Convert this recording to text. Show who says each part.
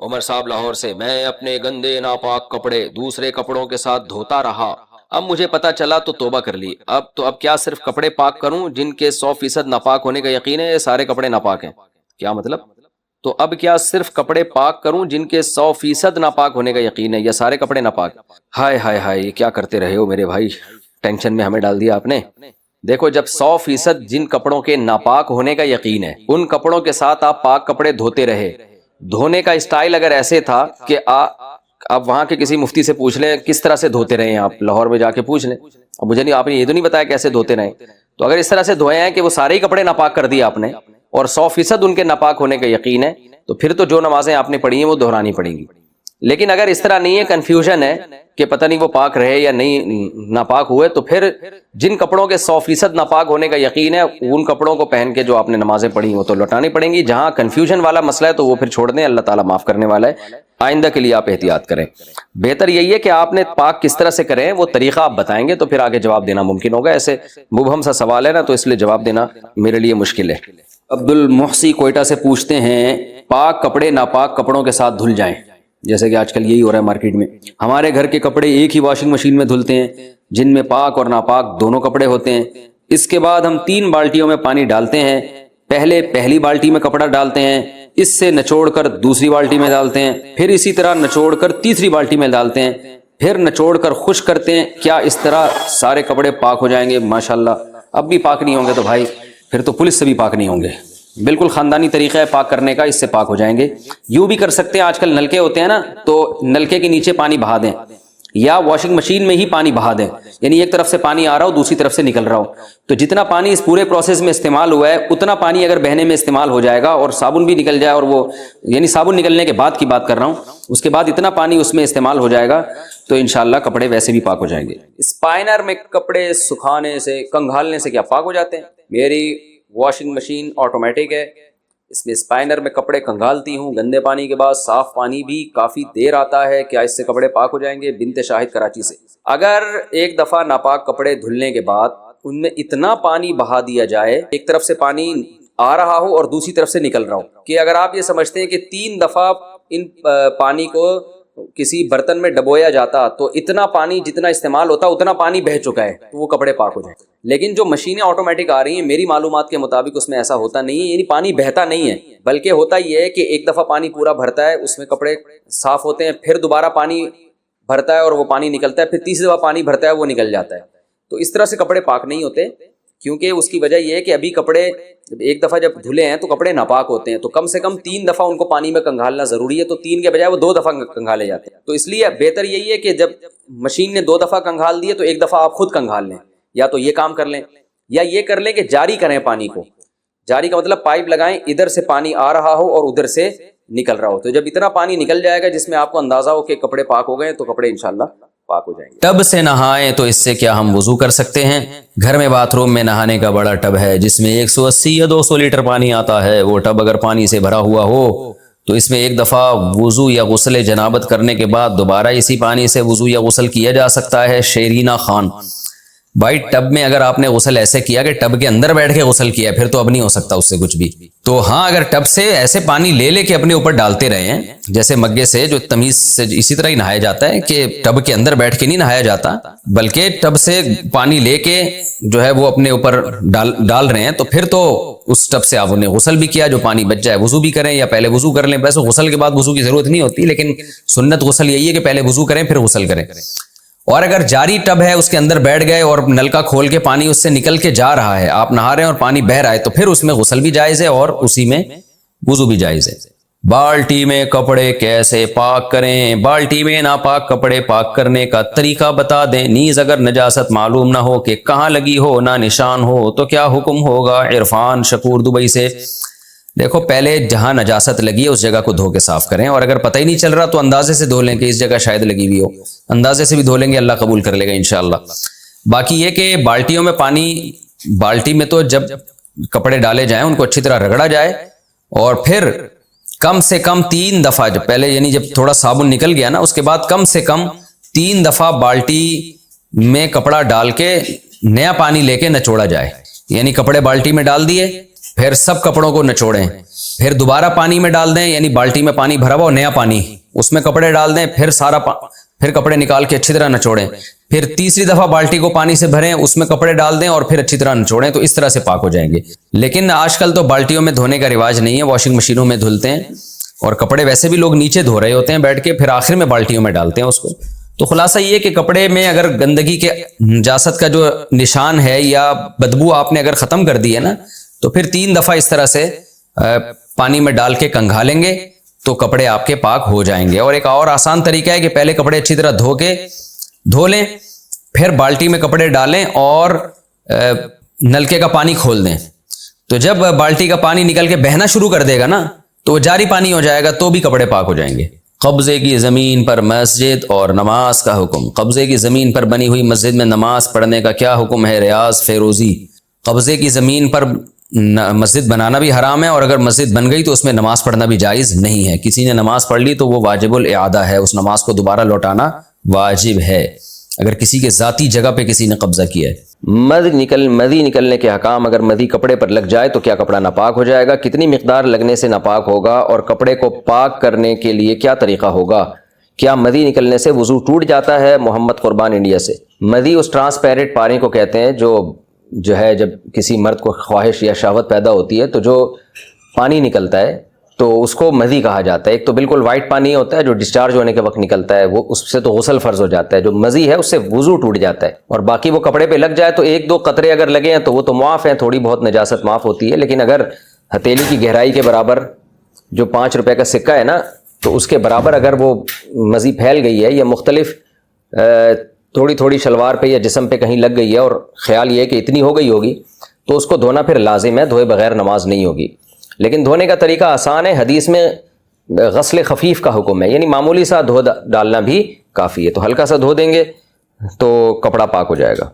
Speaker 1: عمر صاحب لاہور سے، میں اپنے گندے ناپاک کپڑے دوسرے کپڑوں کے ساتھ دھوتا رہا، اب مجھے پتا چلا تو توبہ کر لی، اب کیا صرف کپڑے پاک کروں جن کے 100% ناپاک ہونے کا یقین ہے، یہ سارے کپڑے ناپاک ہیں؟ کیا مطلب؟ تو اب کیا صرف کپڑے پاک کروں جن کے 100% ناپاک ہونے کا یقین ہے، یا سارے کپڑے ناپاک؟ ہائے ہائے ہائے، یہ کیا کرتے رہے ہو میرے بھائی، ٹینشن میں ہمیں ڈال دیا آپ نے۔ دیکھو، جب 100% جن کپڑوں کے ناپاک ہونے کا یقین ہے، ان کپڑوں کے ساتھ آپ پاک کپڑے دھوتے رہے، دھونے کا اسٹائل اگر ایسے تھا کہ آپ وہاں کے کسی مفتی سے پوچھ لیں کس طرح سے دھوتے رہے ہیں، آپ لاہور میں جا کے پوچھ لیں، اب مجھے نہیں، آپ نے یہ تو نہیں بتایا کیسے دھوتے رہے، تو اگر اس طرح سے دھوئے ہیں کہ وہ سارے ہی کپڑے ناپاک کر دیے آپ نے اور 100% ان کے ناپاک ہونے کا یقین ہے، تو پھر تو جو نمازیں آپ نے پڑھی ہیں وہ دہرانی پڑیں گی۔ لیکن اگر اس طرح نہیں ہے، کنفیوژن ہے کہ پتہ نہیں وہ پاک رہے یا نہیں ناپاک ہوئے، تو پھر جن کپڑوں کے 100% ناپاک ہونے کا یقین ہے ان کپڑوں کو پہن کے جو آپ نے نمازیں پڑھی وہ تو لوٹانی پڑیں گی۔ جہاں کنفیوژن والا مسئلہ ہے تو وہ پھر چھوڑ دیں، اللہ تعالیٰ معاف کرنے والا ہے، آئندہ کے لیے آپ احتیاط کریں۔ بہتر یہی ہے کہ آپ نے پاک کس طرح سے کریں وہ طریقہ آپ بتائیں گے تو پھر آگے جواب دینا ممکن ہوگا، ایسے مبہم سا سوال ہے نا، تو اس لیے جواب دینا میرے لیے مشکل ہے۔ عبد المحسی کوئٹہ سے پوچھتے ہیں، پاک کپڑے ناپاک کپڑوں کے ساتھ دھل جائیں، جیسے کہ آج کل یہی ہو رہا ہے مارکیٹ میں، ہمارے گھر کے کپڑے ایک ہی واشنگ مشین میں دھلتے ہیں جن میں پاک اور ناپاک دونوں کپڑے ہوتے ہیں، اس کے بعد ہم 3 بالٹیوں میں پانی ڈالتے ہیں، پہلے پہلی بالٹی میں کپڑا ڈالتے ہیں، اس سے نچوڑ کر دوسری بالٹی میں ڈالتے ہیں، پھر اسی طرح نچوڑ کر تیسری بالٹی میں ڈالتے ہیں، پھر نچوڑ کر خشک کرتے ہیں، کیا اس طرح سارے کپڑے پاک ہو جائیں گے؟ ماشاءاللہ، اب بھی پاک نہیں ہوں گے تو بھائی پھر تو پولیس سے بھی پاک نہیں ہوں گے، بالکل خاندانی طریقہ ہے پاک کرنے کا، اس سے پاک ہو جائیں گے۔ یوں بھی کر سکتے ہیں، آج کل نلکے ہوتے ہیں نا، تو نلکے کے نیچے پانی بہا دیں یا واشنگ مشین میں ہی پانی بہا دیں، یعنی ایک طرف سے پانی آ رہا ہو دوسری طرف سے نکل رہا ہو، تو جتنا پانی اس پورے پروسیس میں استعمال ہوا ہے اتنا پانی اگر بہنے میں استعمال ہو جائے گا اور صابن بھی نکل جائے، اور وہ یعنی صابن نکلنے کے بعد کی بات کر رہا ہوں، اس کے بعد اتنا پانی اس میں استعمال ہو جائے گا تو انشاءاللہ کپڑے ویسے بھی پاک ہو جائیں گے۔ اسپائنر میں کپڑے سکھانے سے کنگھالنے سے کیا پاک ہو جاتے ہیں؟ میری واشنگ مشین آٹومیٹک ہے، اس میں اسپائنر میں کپڑے کنگھالتی ہوں، گندے پانی کے بعد صاف پانی بھی کافی دیر آتا ہے، کیا اس سے کپڑے پاک ہو جائیں گے؟ بنت شاہد کراچی سے۔ اگر ایک دفعہ ناپاک کپڑے دھلنے کے بعد ان میں اتنا پانی بہا دیا جائے، ایک طرف سے پانی آ رہا ہو اور دوسری طرف سے نکل رہا ہو، کہ اگر آپ یہ سمجھتے ہیں کہ 3 دفعہ ان پانی کو کسی برتن میں ڈبویا جاتا تو اتنا پانی جتنا استعمال ہوتا اتنا پانی بہہ چکا ہے تو وہ کپڑے پاک ہو جائیں، لیکن جو مشینیں آٹومیٹک آ رہی ہیں میری معلومات کے مطابق اس میں ایسا ہوتا نہیں ہے، یعنی پانی بہتا نہیں ہے، بلکہ ہوتا یہ ہے کہ ایک دفعہ پانی پورا بھرتا ہے، اس میں کپڑے صاف ہوتے ہیں، پھر دوبارہ پانی بھرتا ہے اور وہ پانی نکلتا ہے، پھر تیسری دفعہ پانی بھرتا ہے وہ نکل جاتا ہے، تو اس طرح سے کپڑے پاک نہیں ہوتے، کیونکہ اس کی وجہ یہ ہے کہ ابھی کپڑے ایک دفعہ جب دھلے ہیں تو کپڑے ناپاک ہوتے ہیں، تو کم سے کم 3 دفعہ ان کو پانی میں کنگھالنا ضروری ہے، تو 3 کے بجائے وہ 2 دفعہ کنگھالے جاتے ہیں، تو اس لیے بہتر یہی ہے کہ جب مشین نے 2 دفعہ کنگھال دیے تو ایک دفعہ آپ خود کنگھال لیں، یا تو یہ کام کر لیں یا یہ کر لیں کہ جاری کریں پانی کو، جاری کا مطلب پائپ لگائیں، ادھر سے پانی آ رہا ہو اور ادھر سے نکل رہا ہو، تو جب اتنا پانی نکل جائے گا جس میں آپ کو اندازہ ہو کہ کپڑے پاک ہو گئے تو کپڑے انشاءاللہ پاک ہو جائیں گے۔
Speaker 2: ٹب سے نہائیں تو اس سے کیا ہم وضو کر سکتے ہیں؟ گھر میں باتھ روم میں نہانے کا بڑا ٹب ہے جس میں 180 یا 200 لیٹر پانی آتا ہے، وہ ٹب اگر پانی سے بھرا ہوا ہو تو اس میں ایک دفعہ وضو یا غسل جنابت کرنے کے بعد دوبارہ اسی پانی سے وضو یا غسل کیا جا سکتا ہے؟ شیرینہ خان: بھائی ٹب میں اگر آپ نے غسل ایسے کیا کہ ٹب کے اندر بیٹھ کے غسل کیا پھر تو اب نہیں ہو سکتا اس سے کچھ بھی، تو ہاں اگر ٹب سے ایسے پانی لے کے اپنے اوپر ڈالتے رہے ہیں جیسے مگے سے جو تمیز سے اسی طرح ہی نہایا جاتا ہے، کہ ٹب کے اندر بیٹھ کے نہیں نہایا جاتا بلکہ ٹب سے پانی لے کے جو ہے وہ اپنے اوپر ڈال رہے ہیں، تو پھر تو اس ٹب سے آپ نے غسل بھی کیا، جو پانی بچ جائے وضو بھی کریں یا پہلے وضو کر لیں، ویسے غسل کے بعد وضو کی ضرورت نہیں ہوتی لیکن سنت غسل یہی ہے کہ پہلے وضو کریں پھر غسل کریں۔ اور اگر جاری ٹب ہے اس کے اندر بیٹھ گئے اور نلکا کھول کے پانی اس سے نکل کے جا رہا ہے، آپ نہا رہے ہیں اور پانی بہہ رہا ہے، تو پھر اس میں غسل بھی جائز ہے اور اسی میں وضو بھی جائز ہے۔ بالٹی میں کپڑے کیسے پاک کریں؟ بالٹی میں ناپاک کپڑے پاک کرنے کا طریقہ بتا دیں، نیز اگر نجاست معلوم نہ ہو کہ کہاں لگی ہو، نہ نشان ہو تو کیا حکم ہوگا؟ عرفان شکور دبئی سے۔ دیکھو، پہلے جہاں نجاست لگی ہے اس جگہ کو دھو کے صاف کریں، اور اگر پتہ ہی نہیں چل رہا تو اندازے سے دھو لیں کہ اس جگہ شاید لگی ہوئی ہو، اندازے سے بھی دھو لیں گے، اللہ قبول کر لے گا انشاءاللہ۔ باقی یہ کہ بالٹیوں میں پانی، بالٹی میں تو جب کپڑے ڈالے جائیں ان کو اچھی طرح رگڑا جائے اور پھر کم سے کم 3 دفعہ، جب پہلے یعنی جب تھوڑا صابن نکل گیا نا اس کے بعد کم سے کم 3 دفعہ بالٹی میں کپڑا ڈال کے نیا پانی لے کے نچوڑا جائے، یعنی کپڑے بالٹی میں ڈال دیے، پھر سب کپڑوں کو نچوڑیں، پھر دوبارہ پانی میں ڈال دیں، یعنی بالٹی میں پانی بھرا ہوا اور نیا پانی، اس میں کپڑے ڈال دیں، پھر پھر کپڑے نکال کے اچھی طرح نچوڑیں، پھر تیسری دفعہ بالٹی کو پانی سے بھریں، اس میں کپڑے ڈال دیں اور پھر اچھی طرح نچوڑیں، تو اس طرح سے پاک ہو جائیں گے۔ لیکن آج کل تو بالٹیوں میں دھونے کا رواج نہیں ہے، واشنگ مشینوں میں دھلتے ہیں، اور کپڑے ویسے بھی لوگ نیچے دھو رہے ہوتے ہیں بیٹھ کے، پھر آخر میں بالٹیوں میں ڈالتے ہیں اس کو۔ تو خلاصہ یہ کہ کپڑے میں اگر گندگی کے نجاست کا جو نشان ہے یا بدبو آپ نے اگر ختم کر دی ہے نا، تو پھر 3 دفعہ اس طرح سے پانی میں ڈال کے کنگھالیں گے تو کپڑے آپ کے پاک ہو جائیں گے۔ اور ایک اور آسان طریقہ ہے کہ پہلے کپڑے اچھی طرح دھو لیں، پھر بالٹی میں کپڑے ڈالیں اور نلکے کا پانی کھول دیں، تو جب بالٹی کا پانی نکل کے بہنا شروع کر دے گا نا تو وہ جاری پانی ہو جائے گا، تو بھی کپڑے پاک ہو جائیں گے۔ قبضے کی زمین پر مسجد اور نماز کا حکم۔ قبضے کی زمین پر بنی ہوئی مسجد میں نماز پڑھنے کا کیا حکم ہے؟ ریاض فیروزی۔ قبضے کی زمین پر مسجد بنانا بھی حرام ہے، اور اگر مسجد بن گئی تو اس میں نماز پڑھنا بھی جائز نہیں ہے۔ کسی نے نماز پڑھ لی تو وہ واجب الاعادہ ہے، اس نماز کو دوبارہ لوٹانا واجب ہے اگر کسی کے ذاتی جگہ پہ کسی نے قبضہ کیا ہے۔
Speaker 1: مدی نکلنے کے احکام۔ اگر مدی کپڑے پر لگ جائے تو کیا کپڑا ناپاک ہو جائے گا؟ کتنی مقدار لگنے سے ناپاک ہوگا؟ اور کپڑے کو پاک کرنے کے لیے کیا طریقہ ہوگا؟ کیا مدی نکلنے سے وضو ٹوٹ جاتا ہے؟ محمد قربان انڈیا سے۔ مدی اس ٹرانسپیرنٹ پانی کو کہتے ہیں جو ہے جب کسی مرد کو خواہش یا شہوت پیدا ہوتی ہے تو جو پانی نکلتا ہے تو اس کو مدی کہا جاتا ہے۔ ایک تو بالکل وائٹ پانی ہوتا ہے جو ڈسچارج ہونے کے وقت نکلتا ہے، وہ اس سے تو غسل فرض ہو جاتا ہے۔ جو مزی ہے اس سے وضو ٹوٹ جاتا ہے، اور باقی وہ کپڑے پہ لگ جائے تو 1-2 قطرے اگر لگے ہیں تو وہ تو معاف ہیں، تھوڑی بہت نجاست معاف ہوتی ہے۔ لیکن اگر ہتھیلی کی گہرائی کے برابر جو 5 روپے کا سکہ ہے نا، تو اس کے برابر اگر وہ مزی پھیل گئی ہے یا مختلف تھوڑی تھوڑی شلوار پہ یا جسم پہ کہیں لگ گئی ہے اور خیال یہ ہے کہ اتنی ہو گئی ہوگی، تو اس کو دھونا پھر لازم ہے، دھوئے بغیر نماز نہیں ہوگی۔ لیکن دھونے کا طریقہ آسان ہے، حدیث میں غسل خفیف کا حکم ہے، یعنی معمولی سا دھو ڈالنا بھی کافی ہے، تو ہلکا سا دھو دیں گے تو کپڑا پاک ہو جائے گا۔